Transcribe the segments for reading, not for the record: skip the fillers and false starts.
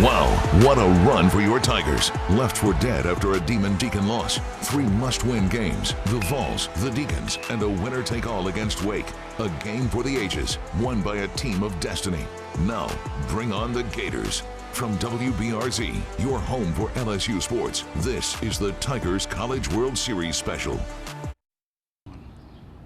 Wow, what a run for your Tigers. Left for dead after a Demon Deacon loss. 3 must-win games, the Vols, the Deacons, and a winner-take-all against Wake. A game for the ages, won by a team of destiny. Now, bring on the Gators. From WBRZ, your home for LSU sports, this is the Tigers College World Series special.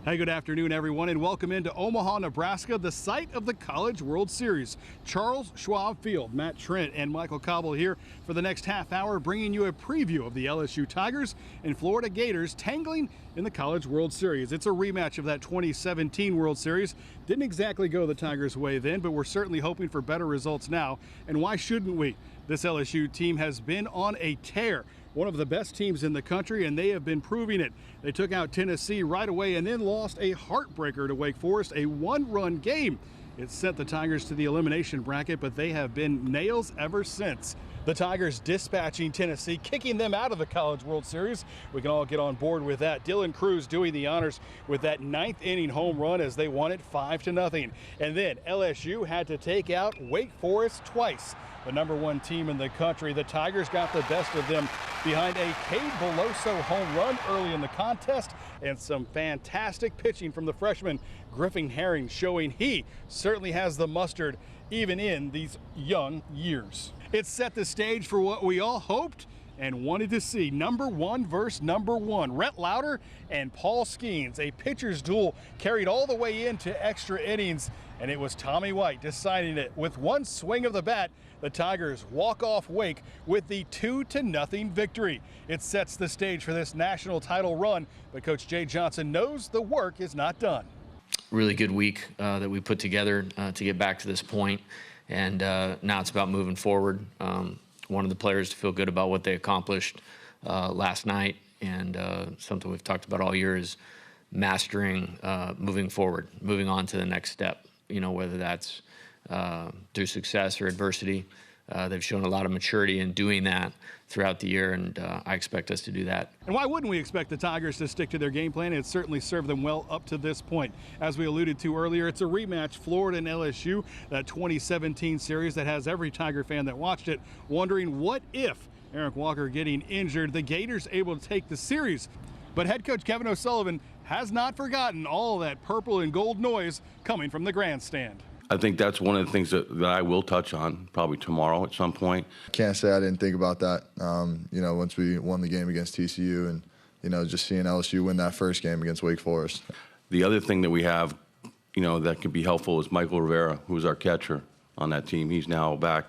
Hey, good afternoon, everyone, and welcome into Omaha, Nebraska, the site of the College World Series. Charles Schwab Field, Matt Trent, and Michael Cauble here for the next half hour, bringing you a preview of the LSU Tigers and Florida Gators tangling in the College World Series. It's a rematch of that 2017 World Series. Didn't exactly go the Tigers' way then, but we're certainly hoping for better results now. And why shouldn't we? This LSU team has been on a tear. One of the best teams in the country, and they have been proving it. They took out Tennessee right away and then lost a heartbreaker to Wake Forest, a one-run game. It sent the Tigers to the elimination bracket, but they have been nails ever since. The Tigers dispatching Tennessee, kicking them out of the College World Series. We can all get on board with that. Dylan Cruz doing the honors with that 9th inning home run as they won it 5-0. And then LSU had to take out Wake Forest twice. The #1 team in the country. The Tigers got the best of them behind a Kade Beloso home run early in the contest and some fantastic pitching from the freshman Griffin Herring, showing he certainly has the mustard even in these young years. It set the stage for what we all hoped and wanted to see. #1 versus #1. Rhett Lauder and Paul Skeens. A pitcher's duel carried all the way into extra innings, and it was Tommy White deciding it. With one swing of the bat, the Tigers walk off Wake with the 2-0 victory. It sets the stage for this national title run, but Coach Jay Johnson knows the work is not done. Really good week that we put together to get back to this point, and now it's about moving forward. Wanted the players to feel good about what they accomplished last night, and something we've talked about all year is mastering moving forward, moving on to the next step, you know, whether that's through success or adversity. They've shown a lot of maturity in doing that throughout the year, and I expect us to do that. And why wouldn't we expect the Tigers to stick to their game plan? It's certainly served them well up to this point. As we alluded to earlier, it's a rematch, Florida and LSU, that 2017 series that has every Tiger fan that watched it wondering what if Eric Walker getting injured, the Gators able to take the series. But head coach Kevin O'Sullivan has not forgotten all that purple and gold noise coming from the grandstand. I think that's one of the things that I will touch on probably tomorrow at some point. Can't say I didn't think about that, you know, once we won the game against TCU and, you know, just seeing LSU win that first game against Wake Forest. The other thing that we have, you know, that could be helpful is Michael Rivera, who was our catcher on that team. He's now back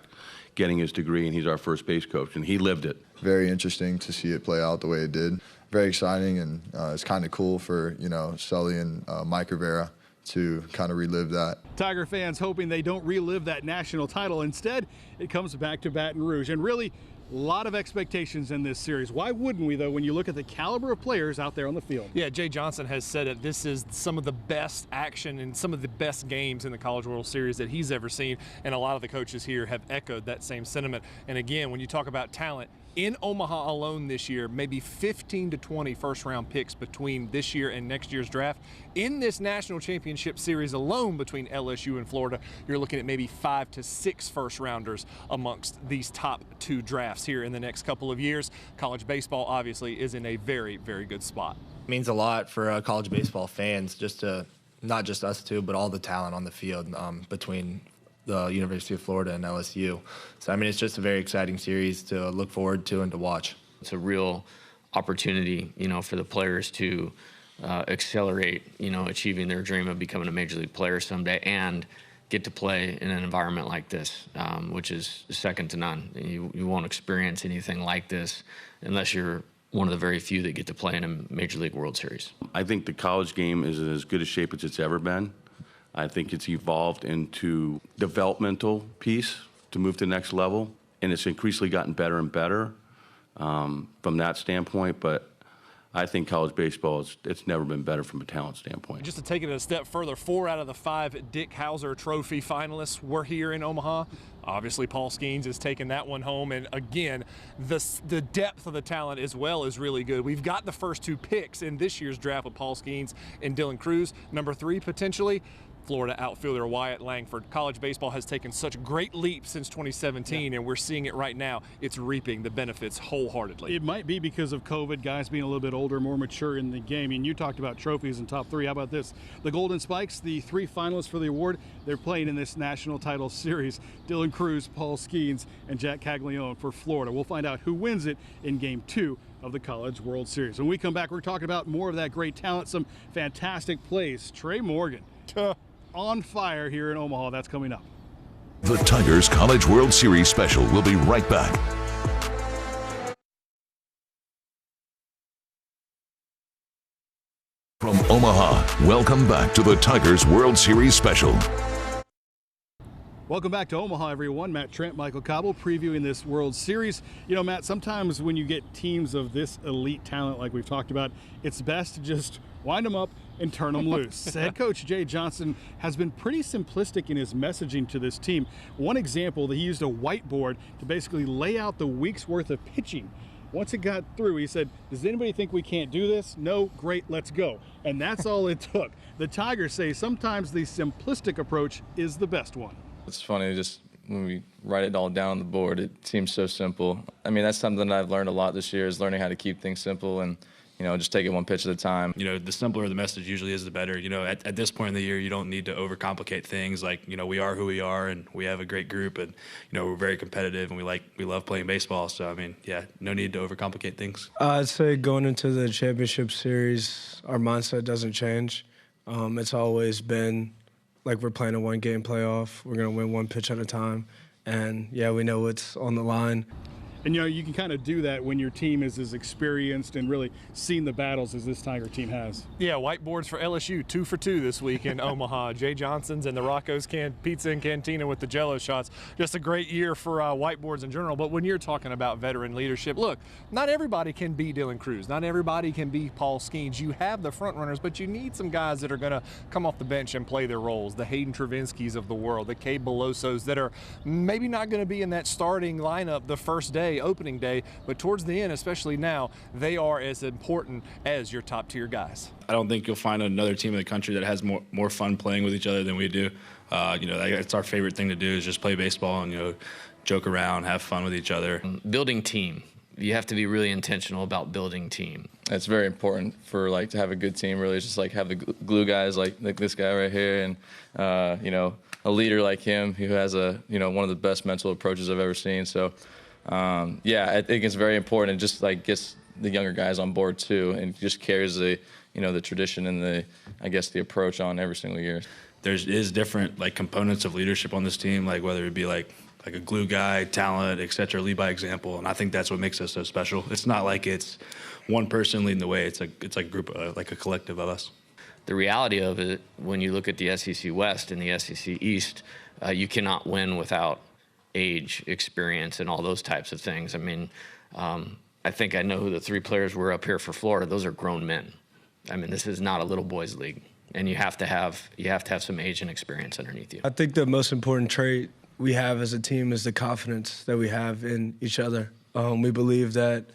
getting his degree, and he's our first base coach, and he lived it. Very interesting to see it play out the way it did. Very exciting, and it's kind of cool for, you know, Sully and Mike Rivera to kind of relive that. Tiger fans hoping they don't relive that national title. Instead, it comes back to Baton Rouge. And really, a lot of expectations in this series. Why wouldn't we, though, when you look at the caliber of players out there on the field? Yeah, Jay Johnson has said that this is some of the best action and some of the best games in the College World Series that he's ever seen. And a lot of the coaches here have echoed that same sentiment. And again, when you talk about talent, in Omaha alone this year, maybe 15 to 20 first-round picks between this year and next year's draft. In this national championship series alone between LSU and Florida, you're looking at maybe 5 to 6 first-rounders amongst these top 2 drafts here in the next couple of years. College baseball, obviously, is in a very, very good spot. It means a lot for college baseball fans, just to, not just us two, but all the talent on the field between the University of Florida and LSU. So, I mean, it's just a very exciting series to look forward to and to watch. It's a real opportunity, you know, for the players to accelerate, you know, achieving their dream of becoming a major league player someday and get to play in an environment like this, which is second to none. You won't experience anything like this unless you're one of the very few that get to play in a Major League World Series. I think the college game is in as good a shape as it's ever been. I think it's evolved into developmental piece to move to the next level, and it's increasingly gotten better and better from that standpoint. But I think college baseball, it's never been better from a talent standpoint. Just to take it a step further, 4 out of the 5 Dick Hauser Trophy finalists were here in Omaha. Obviously, Paul Skeens has taken that one home. And again, the depth of the talent as well is really good. We've got the first 2 picks in this year's draft with Paul Skeens and Dylan Cruz. Number 3, potentially. Florida outfielder Wyatt Langford. College baseball has taken such great leaps since 2017, and we're seeing it right now. It's reaping the benefits wholeheartedly. It might be because of COVID, guys being a little bit older, more mature in the game. And you talked about trophies and top three. How about this? The Golden Spikes, the 3 finalists for the award, they're playing in this national title series. Dylan Cruz, Paul Skeens, and Jack Caglione for Florida. We'll find out who wins it in Game 2 of the College World Series. When we come back, we're talking about more of that great talent, some fantastic plays. Trey Morgan on fire here in Omaha. That's coming up. The Tigers College World Series special will be right back. From Omaha, welcome back to the Tigers World Series special. Welcome back to Omaha, everyone. Matt Trent, Michael Cauble, previewing this World Series. You know, Matt, sometimes when you get teams of this elite talent like we've talked about, it's best to just wind them up and turn them loose. Head coach Jay Johnson has been pretty simplistic in his messaging to this team. One example, that he used a whiteboard to basically lay out the week's worth of pitching. Once it got through, he said, does anybody think we can't do this? No? Great, let's go. And that's all it took. The Tigers say sometimes the simplistic approach is the best one. It's funny, just when we write it all down on the board, it seems so simple. I mean, that's something that I've learned a lot this year, is learning how to keep things simple and, you know, just take it one pitch at a time. You know, the simpler the message usually is, the better. You know, at this point in the year, you don't need to overcomplicate things. Like, you know, we are who we are, and we have a great group, and, you know, we're very competitive, and we love playing baseball. So, I mean, yeah, no need to overcomplicate things. I'd say going into the championship series, our mindset doesn't change. It's always been like we're playing a one-game playoff. We're going to win one pitch at a time. And, yeah, we know what's on the line. And, you know, you can kind of do that when your team is as experienced and really seen the battles as this Tiger team has. Yeah, whiteboards for LSU, 2 for 2 this week in Omaha. Jay Johnson's and the Rocco's Pizza and Cantina with the Jello shots. Just a great year for whiteboards in general. But when you're talking about veteran leadership, look, not everybody can be Dylan Cruz. Not everybody can be Paul Skeens. You have the front runners, but you need some guys that are going to come off the bench and play their roles. The Hayden Travinskys of the world, the Kade Belosos that are maybe not going to be in that starting lineup the first day, opening day, but towards the end, especially now, they are as important as your top tier guys. I don't think you'll find another team in the country that has more fun playing with each other than we do. You know, it's our favorite thing to do, is just play baseball and, you know, joke around, have fun with each other. Building team. You have to be really intentional about building team. It's very important for, like, to have a good team, really. It's just, like, have the glue guys like this guy right here, and, you know, a leader like him who has one of the best mental approaches I've ever seen. So, yeah, I think it's very important. It just, like, gets the younger guys on board too, and just carries the tradition and the approach on every single year. There is different, like, components of leadership on this team, like whether it be like a glue guy, talent, etc. Lead by example, and I think that's what makes us so special. It's not like it's one person leading the way. It's like a group, like a collective of us. The reality of it, when you look at the SEC West and the SEC East, you cannot win without age, experience, and all those types of things. I mean, I think I know who the 3 players were up here for Florida. Those are grown men. I mean, this is not a little boys league, and you have to have some age and experience underneath you. I think the most important trait we have as a team is the confidence that we have in each other. We believe that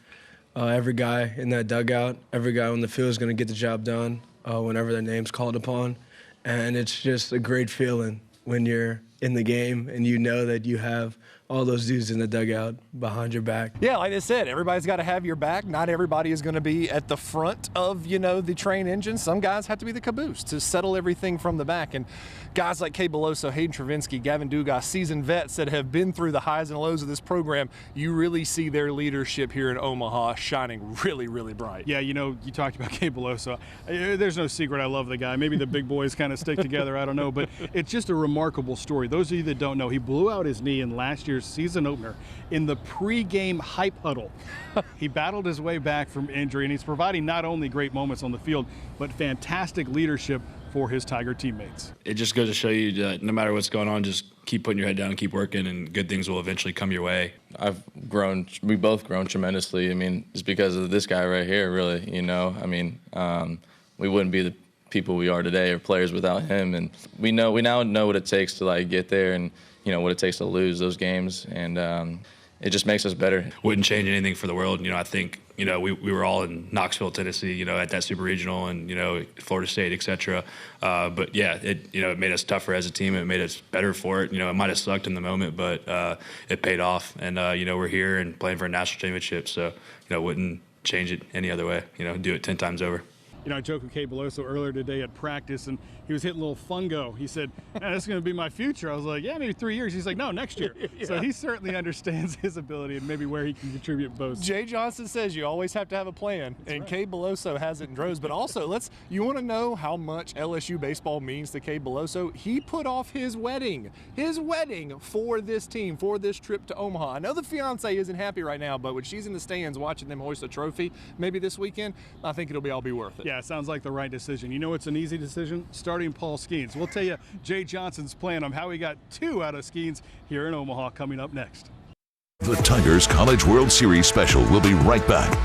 every guy in that dugout, every guy on the field is going to get the job done whenever their name's called upon, and it's just a great feeling when you're in the game and you know that you have all those dudes in the dugout behind your back. Yeah, like I said, everybody's got to have your back. Not everybody is going to be at the front of, the train engine. Some guys have to be the caboose to settle everything from the back. And guys like Kade Beloso, Hayden Travinski, Gavin Dugas, seasoned vets that have been through the highs and lows of this program, you really see their leadership here in Omaha shining really, really bright. Yeah, you talked about Kade Beloso. There's no secret I love the guy. Maybe the big boys kind of stick together, I don't know, but it's just a remarkable story. Those of you that don't know, he blew out his knee in last year's season opener in the pre-game hype huddle. He battled his way back from injury, and he's providing not only great moments on the field, but fantastic leadership for his Tiger teammates. It just goes to show you that no matter what's going on, just keep putting your head down and keep working, and good things will eventually come your way. We've both grown tremendously. I mean, it's because of this guy right here, really, I mean, we wouldn't be the people we are today or players without him, and we now know what it takes to, like, get there, and what it takes to lose those games, and it just makes us better. Wouldn't change anything for the world. You know, I think, you know, we were all in Knoxville, Tennessee, you know, at that super regional and, you know, Florida State, et cetera. But yeah, it made us tougher as a team. It made us better for it. You know, it might have sucked in the moment, but it paid off. And, you know, we're here and playing for a national championship. So, you know, wouldn't change it any other way, you know, do it 10 times over. You know, I joked with Kade Beloso earlier today at practice, and he was hitting a little fungo. He said, man, that's going to be my future. I was like, yeah, maybe 3 years. He's like, no, next year. Yeah. So he certainly understands his ability and maybe where he can contribute most. Jay Johnson says you always have to have a plan, that's and right. Kade Beloso has it in droves. But also, you want to know how much LSU baseball means to Kade Beloso? He put off his wedding for this team, for this trip to Omaha. I know the fiance isn't happy right now, but when she's in the stands watching them hoist a trophy maybe this weekend, I think it'll all be worth it. Yeah, it sounds like the right decision. You know, it's an easy decision, starting Paul Skeens. We'll tell you Jay Johnson's plan on how he got 2 out of Skeens here in Omaha coming up next. The Tigers College World Series special will be right back.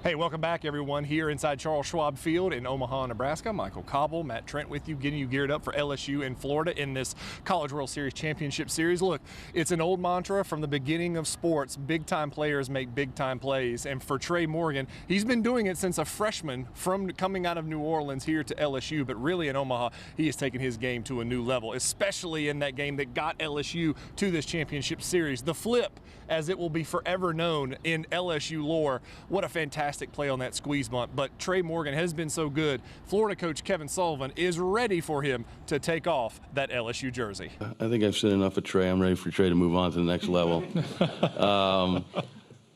Hey, welcome back, everyone, here inside Charles Schwab Field in Omaha, Nebraska. Michael Cauble, Matt Trent with you, getting you geared up for LSU in Florida in this College World Series Championship Series. Look, it's an old mantra from the beginning of sports. Big-time players make big-time plays. And for Trey Morgan, he's been doing it since a freshman from coming out of New Orleans here to LSU. But really in Omaha, he has taken his game to a new level, especially in that game that got LSU to this championship series. The flip, as it will be forever known in LSU lore. What a fantastic play on that squeeze bunt. But Trey Morgan has been so good. Florida coach Kevin Sullivan is ready for him to take off that LSU jersey. I think I've said enough of Trey. I'm ready for Trey to move on to the next level.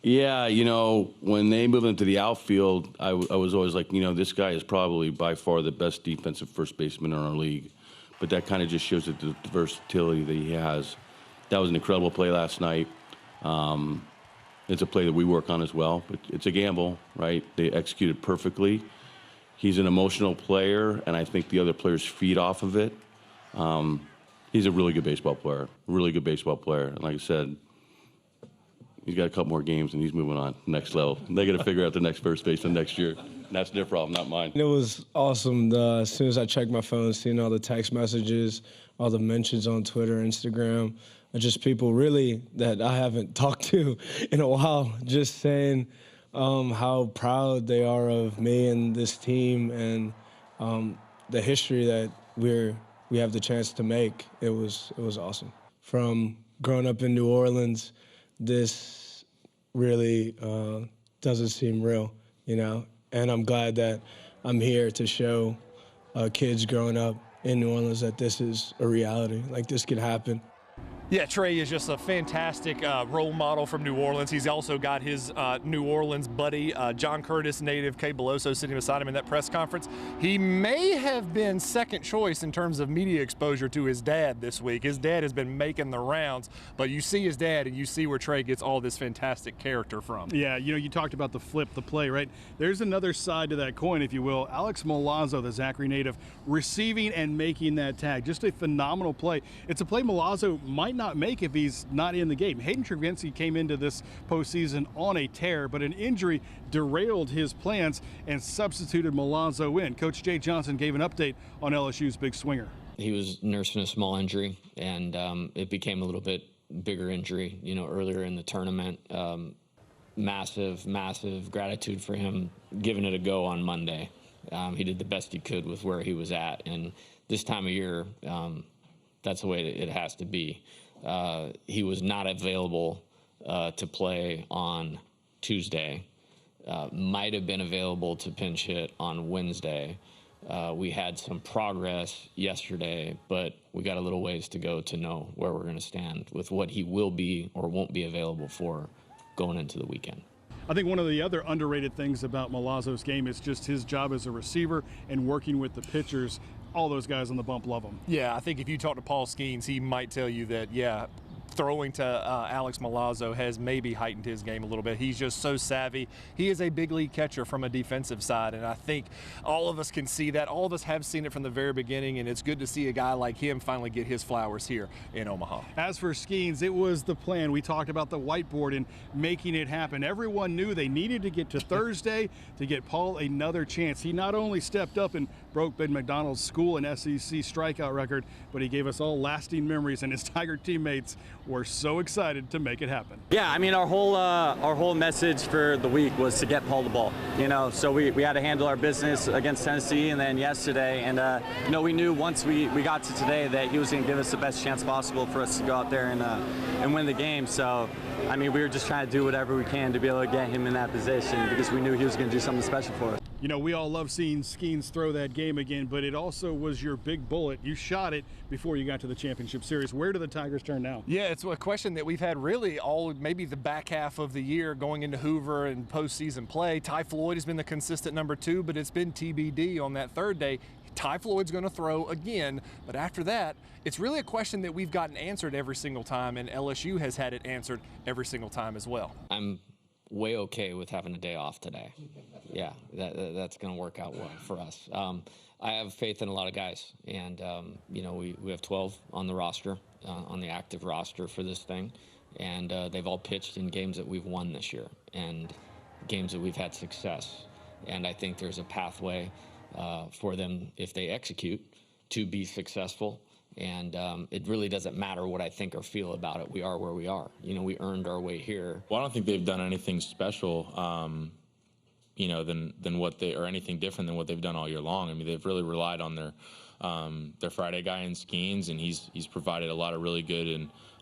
Yeah, you know, when they moved into the outfield, I was always like, you know, this guy is probably by far the best defensive first baseman in our league. But that kind of just shows the versatility that he has. That was an incredible play last night. It's a play that we work on as well, but it's a gamble, right? They executed perfectly. He's an emotional player, and I think the other players feed off of it. He's a really good baseball player, And like I said, he's got a couple more games, and he's moving on next level. They got to figure out the next first baseman next year. And that's their problem, not mine. It was awesome. As soon as I checked my phone, seeing all the text messages, all the mentions on Twitter, Instagram, just people really that I haven't talked to in a while, just saying how proud they are of me and this team and the history that we have the chance to make. It was awesome. From growing up in New Orleans, this really doesn't seem real, you know? And I'm glad that I'm here to show kids growing up in New Orleans that this is a reality, like this could happen. Yeah, Trey is just a fantastic role model from New Orleans. He's also got his New Orleans buddy, John Curtis native Kade Beloso, sitting beside him in that press conference. He may have been second choice in terms of media exposure to his dad this week. His dad has been making the rounds, but you see his dad and you see where Trey gets all this fantastic character from. Yeah, you know, you talked about the flip, the play, right? There's another side to that coin, if you will. Alex Milazzo, the Zachary native, receiving and making that tag. Just a phenomenal play. It's a play Milazzo might not make if he's not in the game. Hayden Travinski came into this postseason on a tear, but an injury derailed his plans and substituted Milazzo in. Coach Jay Johnson gave an update on LSU's big swinger. He was nursing a small injury, and it became a little bit bigger injury, you know, earlier in the tournament. Massive gratitude for him giving it a go on Monday. He did the best he could with where he was at, and this time of year, that's the way it has to be. He was not available to play on Tuesday. Might have been available to pinch hit on Wednesday. We had some progress yesterday, but we got a little ways to go to know where we're going to stand with what he will be or won't be available for going into the weekend. I think one of the other underrated things about Milazzo's game is just his job as a receiver and working with the pitchers. All those guys on the bump love him. Yeah, I think if you talk to Paul Skeens, he might tell you that, yeah, throwing to Alex Milazzo has maybe heightened his game a little bit. He's just so savvy. He is a big league catcher from a defensive side, and I think all of us can see that. All of us have seen it from the very beginning, and it's good to see a guy like him finally get his flowers here in Omaha. As for Skeens, it was the plan. We talked about the whiteboard and making it happen. Everyone knew they needed to get to Thursday to get Paul another chance. He not only stepped up and broke Ben McDonald's school and SEC strikeout record, but he gave us all lasting memories, and his Tiger teammates were so excited to make it happen. Yeah, I mean, our whole message for the week was to get Paul the ball. You know, so we had to handle our business against Tennessee and then yesterday, and you know, we knew once we got to today that he was going to give us the best chance possible for us to go out there and win the game. So, I mean, we were just trying to do whatever we can to be able to get him in that position because we knew he was going to do something special for us. You know, we all love seeing Skeens throw that game again, but it also was your big bullet. You shot it before you got to the championship series. Where do the Tigers turn now? Yeah, it's a question that we've had really maybe the back half of the year going into Hoover and postseason play. Ty Floyd has been the consistent number 2, but it's been TBD on that third day. Ty Floyd's going to throw again, but after that, it's really a question that we've gotten answered every single time, and LSU has had it answered every single time as well. I'm way okay with having a day off today. Yeah, that's going to work out well for us. I have faith in a lot of guys, and you know, we have 12 on the roster, on the active roster for this thing, and they've all pitched in games that we've won this year and games that we've had success. And I think there's a pathway for them, if they execute, to be successful. And it really doesn't matter what I think or feel about it. We are where we are. You know, we earned our way here. Well, I don't think they've done anything special, you know, than what they, or anything different than what they've done all year long. I mean, they've really relied on their Friday guy in Skeens, and he's provided a lot of really good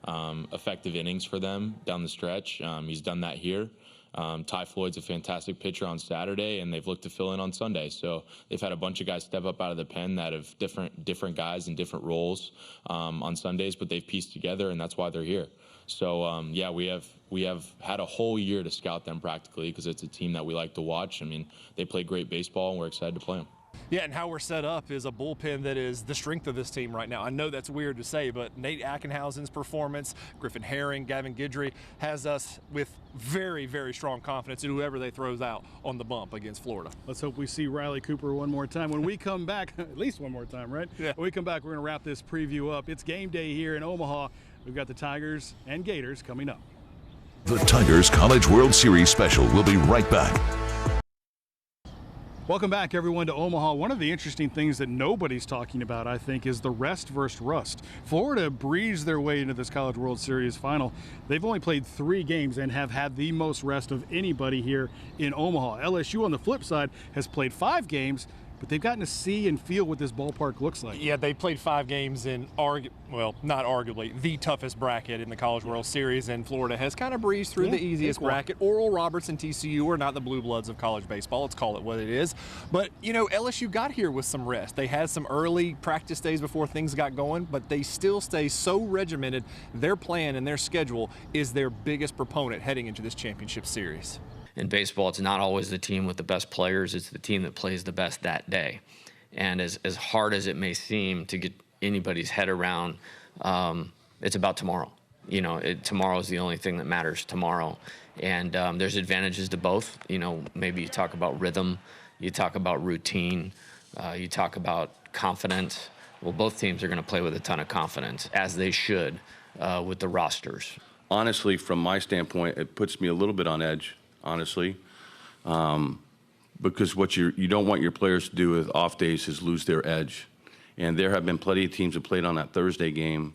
and effective innings for them down the stretch. He's done that here. Ty Floyd's a fantastic pitcher on Saturday, and they've looked to fill in on Sunday. So they've had a bunch of guys step up out of the pen that have different guys in different roles on Sundays, but they've pieced together, and that's why they're here. So yeah, we have had a whole year to scout them practically because it's a team that we like to watch. I mean, they play great baseball, and we're excited to play them. Yeah, and how we're set up is a bullpen that is the strength of this team right now. I know that's weird to say, but Nate Ackenhausen's performance, Griffin Herring, Gavin Guidry has us with very, very strong confidence in whoever they throws out on the bump against Florida. Let's hope we see Riley Cooper one more time. When we come back, at least one more time, right? Yeah. When we come back, we're going to wrap this preview up. It's game day here in Omaha. We've got the Tigers and Gators coming up. The Tigers College World Series special will be right back. Welcome back, everyone, to Omaha. One of the interesting things that nobody's talking about, I think, is the rest versus rust. Florida breezed their way into this College World Series final. They've only played 3 games and have had the most rest of anybody here in Omaha. LSU, on the flip side, has played 5 games, but they've gotten to see and feel what this ballpark looks like. Yeah, they played 5 games in, well, not arguably, the toughest bracket in the College World Series, and Florida has kind of breezed through the easiest bracket. Oral Roberts and TCU are not the blue bloods of college baseball. Let's call it what it is. But, you know, LSU got here with some rest. They had some early practice days before things got going, but they still stay so regimented. Their plan and their schedule is their biggest proponent heading into this championship series. In baseball, it's not always the team with the best players, it's the team that plays the best that day. And as hard as it may seem to get anybody's head around, it's about tomorrow. You know, tomorrow is the only thing that matters tomorrow. And there's advantages to both. You know, maybe you talk about rhythm, you talk about routine, you talk about confidence. Well, both teams are going to play with a ton of confidence, as they should, with the rosters. Honestly, from my standpoint, it puts me a little bit on edge. Honestly, because what you don't want your players to do with off days is lose their edge. And there have been plenty of teams that played on that Thursday game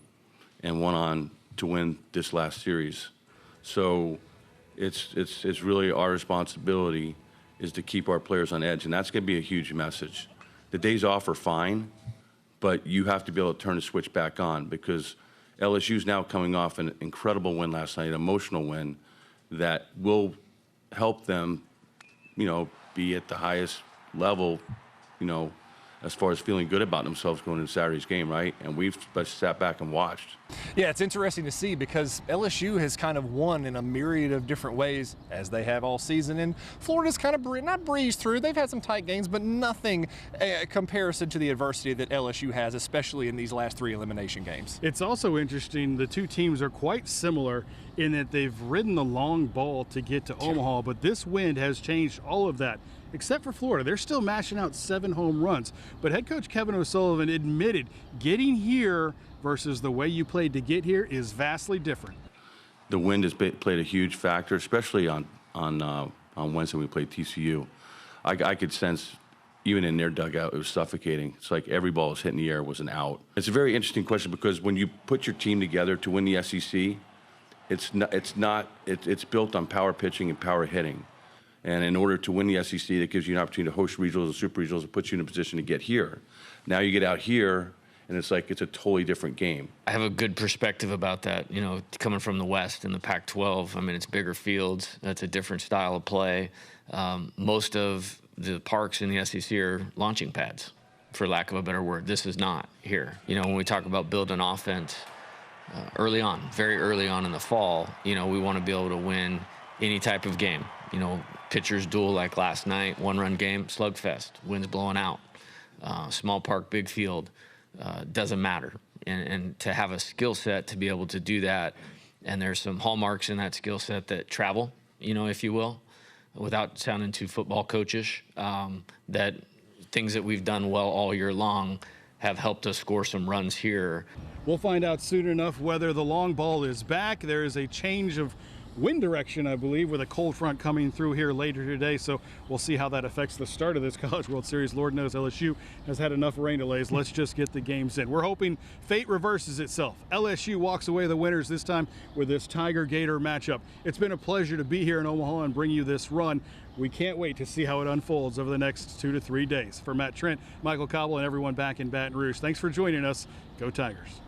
and went on to win this last series. So it's really our responsibility is to keep our players on edge, and that's going to be a huge message. The days off are fine, but you have to be able to turn the switch back on because LSU's now coming off an incredible win last night, an emotional win that will help them, you know, be at the highest level, you know, as far as feeling good about themselves going into Saturday's game, right? And we've sat back and watched. Yeah, it's interesting to see because LSU has kind of won in a myriad of different ways, as they have all season, and Florida's kind of not breezed through. They've had some tight games, but nothing comparison to the adversity that LSU has, especially in these last 3 elimination games. It's also interesting, the two teams are quite similar in that they've ridden the long ball to get to Omaha, but this wind has changed all of that. Except for Florida. They're still mashing out 7 home runs. But head coach Kevin O'Sullivan admitted getting here versus the way you played to get here is vastly different. The wind has played a huge factor, especially on Wednesday when we played TCU. I could sense, even in their dugout, it was suffocating. It's like every ball was hitting the air was an out. It's a very interesting question because when you put your team together to win the SEC, it's built on power pitching and power hitting. And in order to win the SEC, that gives you an opportunity to host regionals and super regionals and puts you in a position to get here. Now you get out here, and it's like it's a totally different game. I have a good perspective about that. You know, coming from the West in the Pac-12, I mean, it's bigger fields. That's a different style of play. Most of the parks in the SEC are launching pads, for lack of a better word. This is not here. You know, when we talk about building offense early on, very early on in the fall, you know, we want to be able to win any type of game. You know, pitchers duel like last night, one-run game, slugfest, winds blowing out. Small park, big field, doesn't matter. And to have a skill set to be able to do that, and there's some hallmarks in that skill set that travel, you know, if you will, without sounding too football coachish, that things that we've done well all year long have helped us score some runs here. We'll find out soon enough whether the long ball is back. There is a change of wind direction, I believe, with a cold front coming through here later today, so we'll see how that affects the start of this College World Series. Lord knows LSU has had enough rain delays. Let's just get the games in. We're hoping fate reverses itself. LSU walks away the winners this time with this Tiger-Gator matchup. It's been a pleasure to be here in Omaha and bring you this run. We can't wait to see how it unfolds over the next 2 to 3 days. For Matt, Trent, Michael Cauble, and everyone back in Baton Rouge, thanks for joining us. Go Tigers.